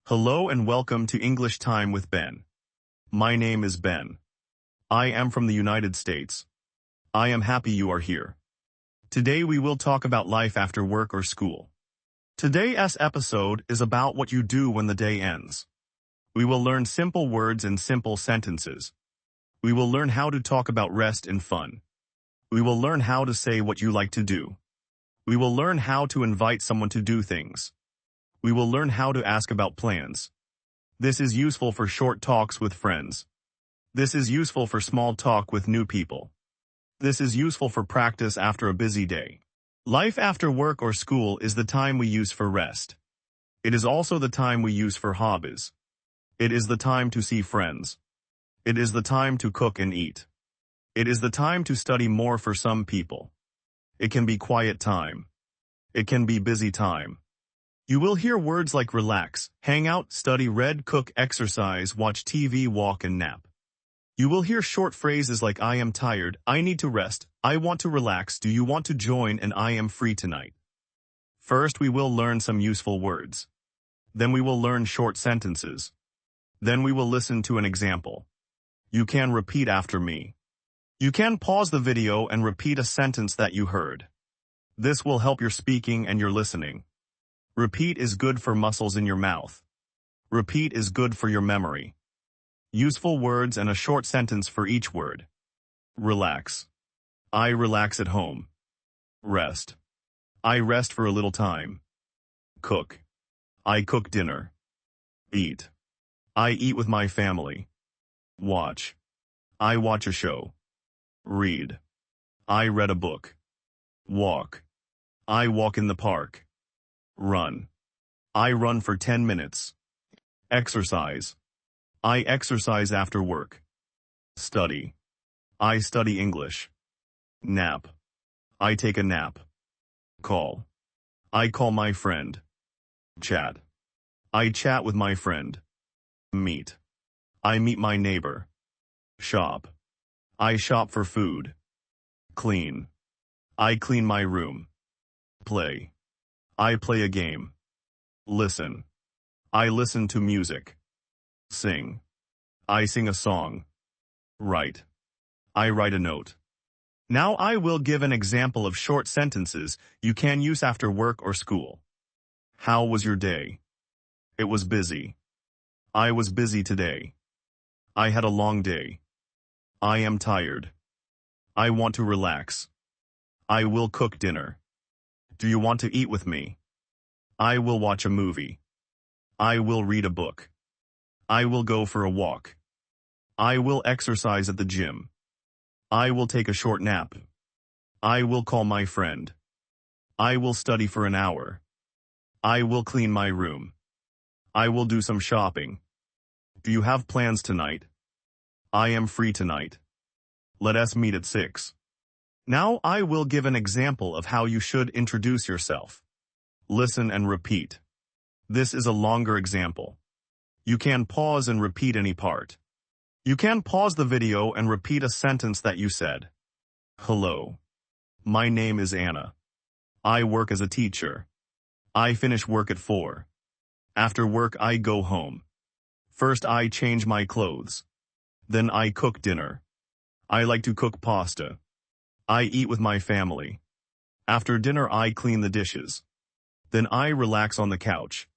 Hello and welcome to English Time with Ben. My name is Ben. I am from the United States. I am happy you are here. Today we will talk about life after work or school. Today's episode is about what you do when the day ends. We will learn simple words and simple sentences. We will learn how to talk about rest and fun. We will learn how to say what you like to do. We will learn how to invite someone to do things. We will learn how to ask about plans. This is useful for short talks with friends. This is useful for small talk with new people. This is useful for practice after a busy day. Life after work or school is the time we use for rest. It is also the time we use for hobbies. It is the time to see friends. It is the time to cook and eat. It is the time to study more for some people. It can be quiet time. It can be busy time. You will hear words like relax, hang out, study, read, cook, exercise, watch TV, walk, and nap. You will hear short phrases like I am tired, I need to rest, I want to relax, do you want to join, and I am free tonight. First, we will learn some useful words. Then we will learn short sentences. Then we will listen to an example. You can repeat after me. You can pause the video and repeat a sentence that you heard. This will help your speaking and your listening. Repeat is good for muscles in your mouth. Repeat is good for your memory. Useful words and a short sentence for each word. Relax. I relax at home. Rest. I rest for a little time. Cook. I cook dinner. Eat. I eat with my family. Watch. I watch a show. Read. I read a book. Walk. I walk in the park. Run. I run for 10 minutes. Exercise. I exercise after work. Study. I study English. Nap. I take a nap. Call. I call my friend. Chat. I chat with my friend. Meet. I meet my neighbor. Shop. I shop for food. Clean. I clean my room. Play. I play a game. Listen. I listen to music. Sing. I sing a song. Write. I write a note. Now I will give an example of short sentences you can use after work or school. How was your day? It was busy. I was busy today. I had a long day. I am tired. I want to relax. I will cook dinner. Do you want to eat with me? I will watch a movie. I will read a book. I will go for a walk. I will exercise at the gym. I will take a short nap. I will call my friend. I will study for an hour. I will clean my room. I will do some shopping. Do you have plans tonight? I am free tonight. Let us meet at 6. Now I will give an example of how you should introduce yourself. Listen and repeat. This is a longer example. You can pause and repeat any part. You can pause the video and repeat a sentence that you said. Hello. My name is Anna. I work as a teacher. I finish work at 4. After work I go home. First I change my clothes. Then I cook dinner. I like to cook pasta. I eat with my family. After dinner I clean the dishes. Then I relax on the couch.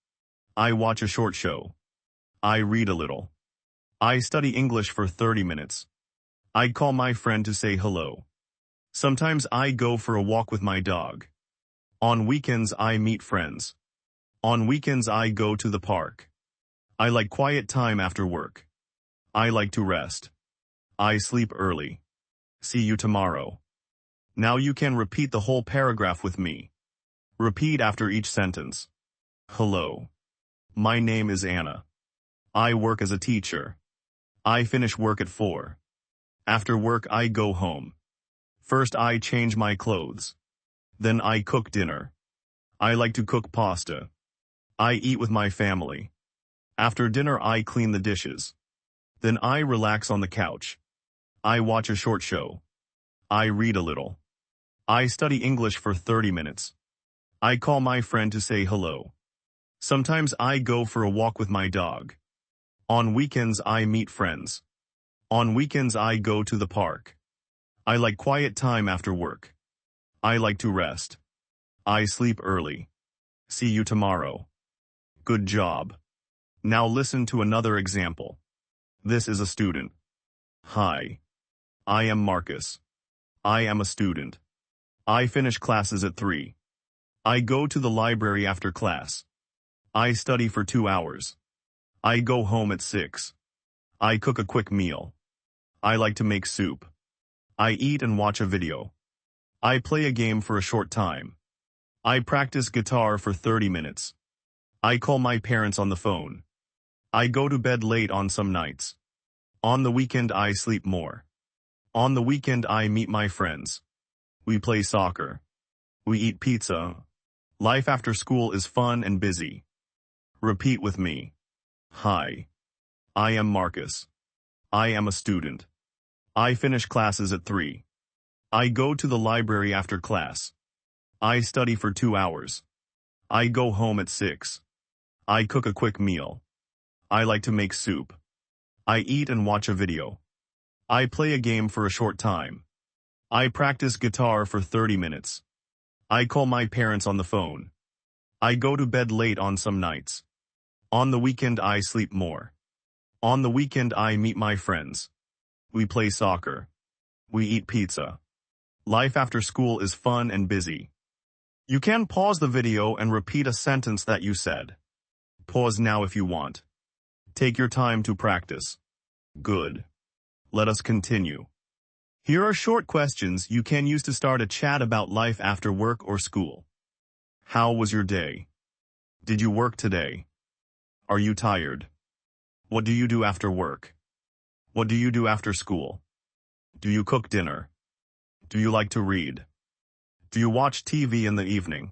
I watch a short show. I read a little. I study English for 30 minutes. I call my friend to say hello. Sometimes I go for a walk with my dog. On weekends I meet friends. On weekends I go to the park. I like quiet time after work. I like to rest. I sleep early. See you tomorrow. Now you can repeat the whole paragraph with me. Repeat after each sentence. Hello. My name is Anna. I work as a teacher. I finish work at 4. After work I go home. First I change my clothes. Then I cook dinner. I like to cook pasta. I eat with my family. After dinner I clean the dishes. Then I relax on the couch. I watch a short show. I read a little. I study English for 30 minutes. I call my friend to say hello. Sometimes I go for a walk with my dog. On weekends I meet friends. On weekends I go to the park. I like quiet time after work. I like to rest. I sleep early. See you tomorrow. Good job. Now listen to another example. This is a student. Hi. I am Marcus. I am a student. I finish classes at 3. I go to the library after class. I study for 2 hours. I go home at 6. I cook a quick meal. I like to make soup. I eat and watch a video. I play a game for a short time. I practice guitar for 30 minutes. I call my parents on the phone. I go to bed late on some nights. On the weekend I sleep more. On the weekend I meet my friends. We play soccer. We eat pizza. Life after school is fun and busy. Repeat with me. Hi. I am Marcus. I am a student. I finish classes at 3. I go to the library after class. I study for 2 hours. I go home at 6. I cook a quick meal. I like to make soup. I eat and watch a video. I play a game for a short time. I practice guitar for 30 minutes. I call my parents on the phone. I go to bed late on some nights. On the weekend I sleep more. On the weekend I meet my friends. We play soccer. We eat pizza. Life after school is fun and busy. You can pause the video and repeat a sentence that you said. Pause now if you want. Take your time to practice. Good. Let us continue. Here are short questions you can use to start a chat about life after work or school. How was your day? Did you work today? Are you tired? What do you do after work? What do you do after school? Do you cook dinner? Do you like to read? Do you watch TV in the evening?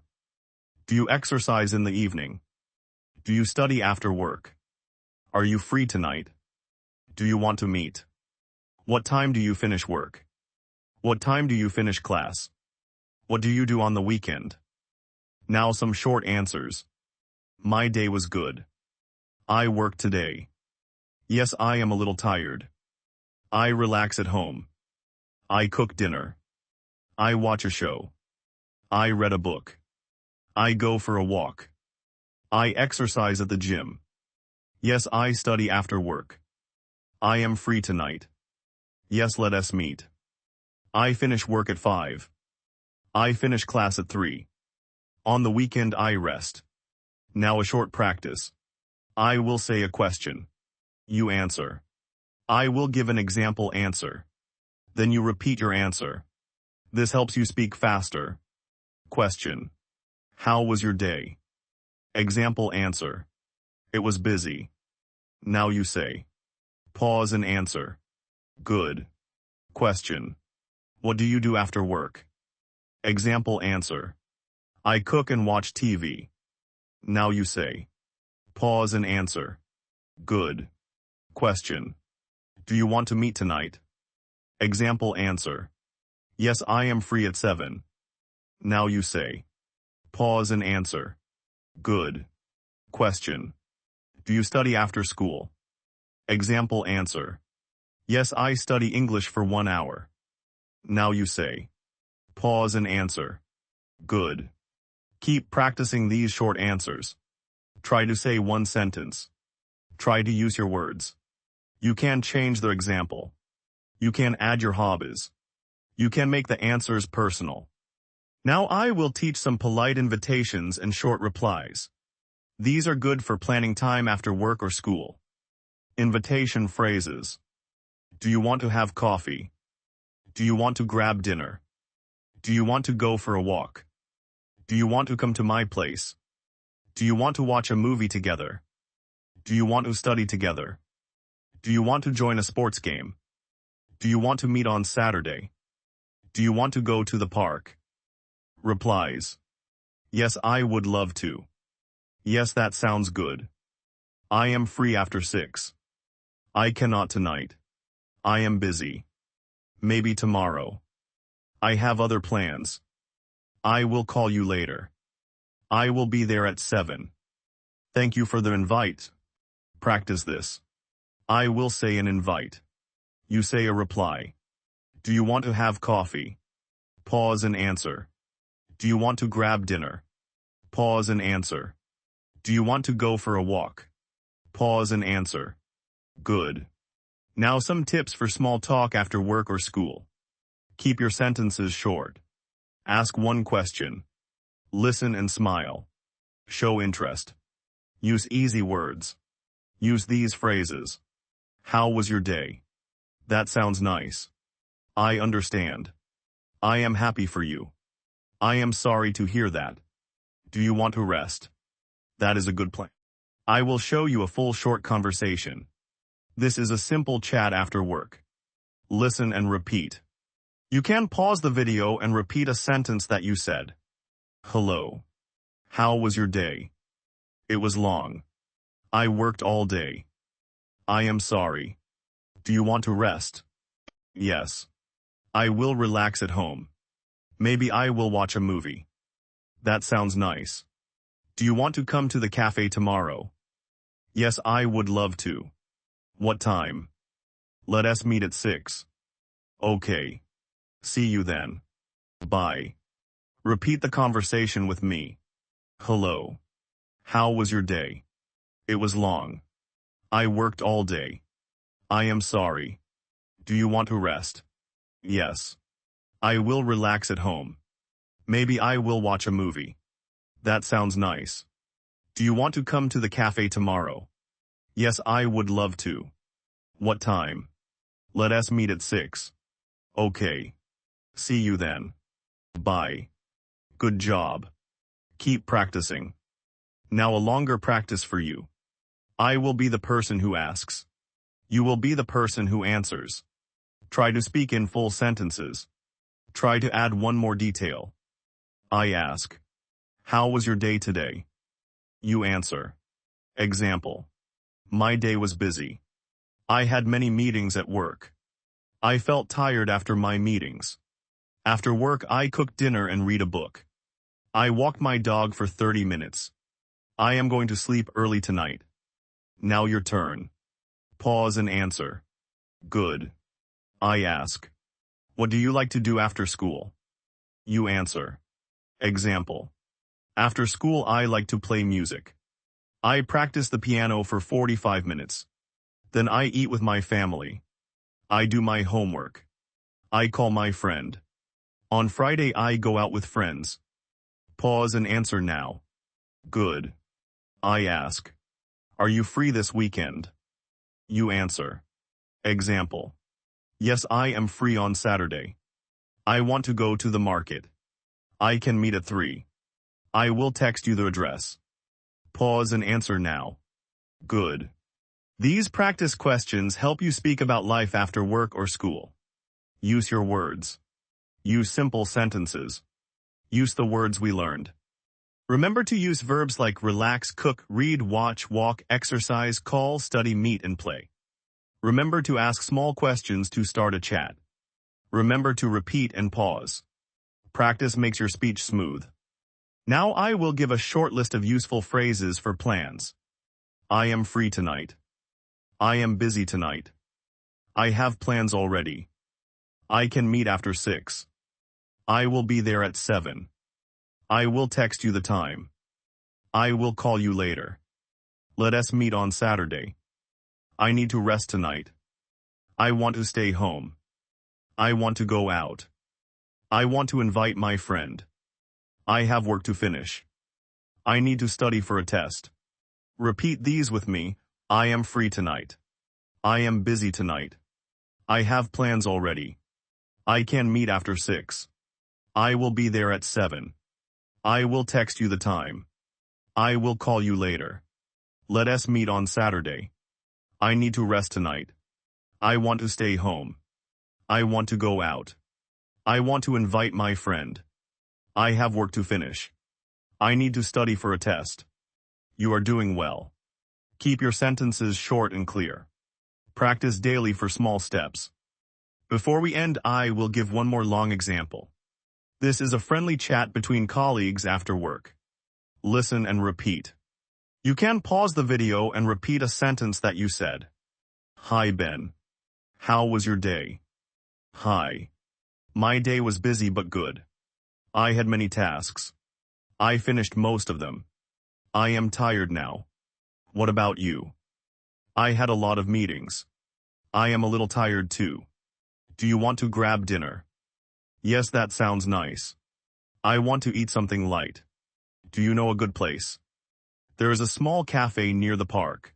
Do you exercise in the evening? Do you study after work? Are you free tonight? Do you want to meet? What time do you finish work? What time do you finish class? What do you do on the weekend? Now some short answers. My day was good. I worked today. Yes, I am a little tired. I relax at home. I cook dinner. I watch a show. I read a book. I go for a walk. I exercise at the gym. Yes, I study after work. I am free tonight. Yes, let us meet. I finish work at 5. I finish class at 3. On the weekend I rest. Now a short practice. I will say a question. You answer. I will give an example answer. Then you repeat your answer. This helps you speak faster. Question. How was your day? Example answer. It was busy. Now you say. Pause and answer. Good. Question. What do you do after work? Example answer. I cook and watch TV. Now you say. Pause and answer. Good. Question. Do you want to meet tonight? Example answer. Yes, I am free at 7. Now you say. Pause and answer. Good. Question. Do you study after school? Example answer. Yes, I study English for 1 hour. Now you say. Pause and answer. Good. Keep practicing these short answers. Try to say one sentence. Try to use your words. You can change the example. You can add your hobbies. You can make the answers personal. Now I will teach some polite invitations and short replies. These are good for planning time after work or school. Invitation phrases. Do you want to have coffee? Do you want to grab dinner? Do you want to go for a walk? Do you want to come to my place? Do you want to watch a movie together? Do you want to study together? Do you want to join a sports game? Do you want to meet on Saturday? Do you want to go to the park? Replies. Yes, I would love to. Yes, that sounds good. I am free after 6. I cannot tonight. I am busy. Maybe tomorrow. I have other plans. I will call you later. I will be there at 7. Thank you for the invite. Practice this. I will say an invite. You say a reply. Do you want to have coffee? Pause and answer. Do you want to grab dinner? Pause and answer. Do you want to go for a walk? Pause and answer. Good. Now some tips for small talk after work or school. Keep your sentences short. Ask one question. Listen and smile. Show interest. Use easy words. Use these phrases. How was your day? That sounds nice. I understand. I am happy for you. I am sorry to hear that. Do you want to rest? That is a good plan. I will show you a full short conversation. This is a simple chat after work. Listen and repeat. You can pause the video and repeat a sentence that you said. Hello. How was your day? It was long. I worked all day. I am sorry. Do you want to rest? Yes. I will relax at home. Maybe I will watch a movie. That sounds nice. Do you want to come to the cafe tomorrow? Yes, I would love to. What time? Let us meet at 6. Okay. See you then. Bye. Repeat the conversation with me. Hello. How was your day? It was long. I worked all day. I am sorry. Do you want to rest? Yes. I will relax at home. Maybe I will watch a movie. That sounds nice. Do you want to come to the cafe tomorrow? Yes, I would love to. What time? Let us meet at 6. Okay. See you then. Bye. Good job. Keep practicing. Now a longer practice for you. I will be the person who asks. You will be the person who answers. Try to speak in full sentences. Try to add one more detail. I ask. How was your day today? You answer. Example. My day was busy. I had many meetings at work. I felt tired after my meetings. After work I cooked dinner and read a book. I walked my dog for 30 minutes. I am going to sleep early tonight. Now your turn. Pause and answer. Good. I ask. What do you like to do after school? You answer. Example. After school I like to play music. I practice the piano for 45 minutes. Then I eat with my family. I do my homework. I call my friend. On Friday I go out with friends. Pause and answer now. Good. I ask. Are you free this weekend? You answer. Example. Yes, I am free on Saturday. I want to go to the market. I can meet at 3. I will text you the address. Pause and answer now. Good. These practice questions help you speak about life after work or school. Use your words. Use simple sentences. Use the words we learned. Remember to use verbs like relax, cook, read, watch, walk, exercise, call, study, meet, and play. Remember to ask small questions to start a chat. Remember to repeat and pause. Practice makes your speech smooth. Now I will give a short list of useful phrases for plans. I am free tonight. I am busy tonight. I have plans already. I can meet after 6. I will be there at 7. I will text you the time. I will call you later. Let us meet on Saturday. I need to rest tonight. I want to stay home. I want to go out. I want to invite my friend. I have work to finish. I need to study for a test. Repeat these with me. I am free tonight. I am busy tonight. I have plans already. I can meet after 6. I will be there at 7. I will text you the time. I will call you later. Let us meet on Saturday. I need to rest tonight. I want to stay home. I want to go out. I want to invite my friend. I have work to finish. I need to study for a test. You are doing well. Keep your sentences short and clear. Practice daily for small steps. Before we end, I will give one more long example. This is a friendly chat between colleagues after work. Listen and repeat. You can pause the video and repeat a sentence that you said. Hi Ben. How was your day? Hi. My day was busy but good. I had many tasks. I finished most of them. I am tired now. What about you? I had a lot of meetings. I am a little tired too. Do you want to grab dinner? Yes, that sounds nice. I want to eat something light. Do you know a good place? There is a small cafe near the park.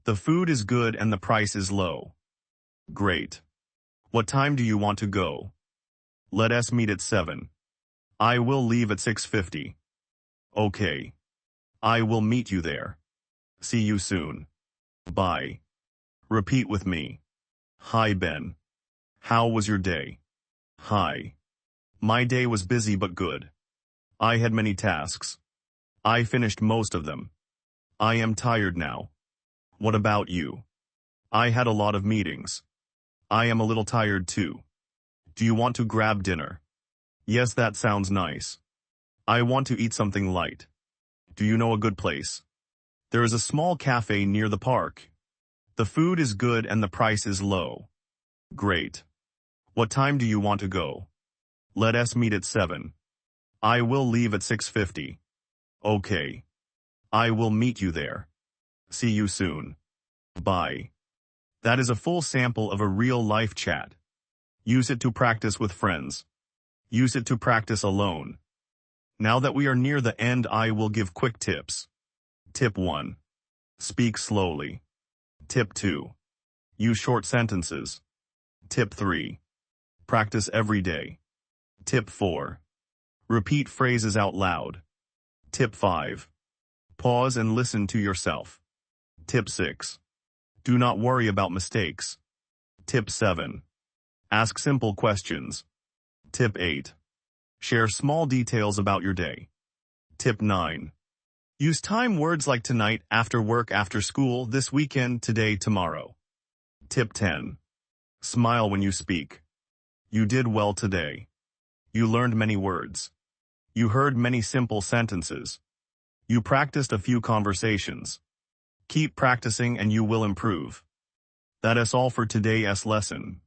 The food is good and the price is low. Great. What time do you want to go? Let us meet at 7. I will leave at 6:50. Okay. I will meet you there. See you soon. Bye. Repeat with me. Hi Ben. How was your day? Hi. My day was busy but good. I had many tasks. I finished most of them. I am tired now. What about you? I had a lot of meetings. I am a little tired too. Do you want to grab dinner? Yes, that sounds nice. I want to eat something light. Do you know a good place? There is a small cafe near the park. The food is good and the price is low. Great. What time do you want to go? Let us meet at 7. I will leave at 6:50. Okay. I will meet you there. See you soon. Bye. That is a full sample of a real-life chat. Use it to practice with friends. Use it to practice alone. Now that we are near the end, I will give quick tips. Tip 1. Speak slowly. Tip 2. Use short sentences. Tip 3. Practice every day. Tip 4. Repeat phrases out loud. Tip 5. Pause and listen to yourself. Tip 6. Do not worry about mistakes. Tip 7. Ask simple questions. Tip 8. Share small details about your day. Tip 9. Use time words like tonight, after work, after school, this weekend, today, tomorrow. Tip 10. Smile when you speak. You did well today. You learned many words. You heard many simple sentences. You practiced a few conversations. Keep practicing and you will improve. That is all for today's lesson.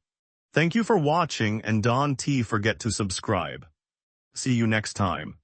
Thank you for watching and don't forget to subscribe. See you next time.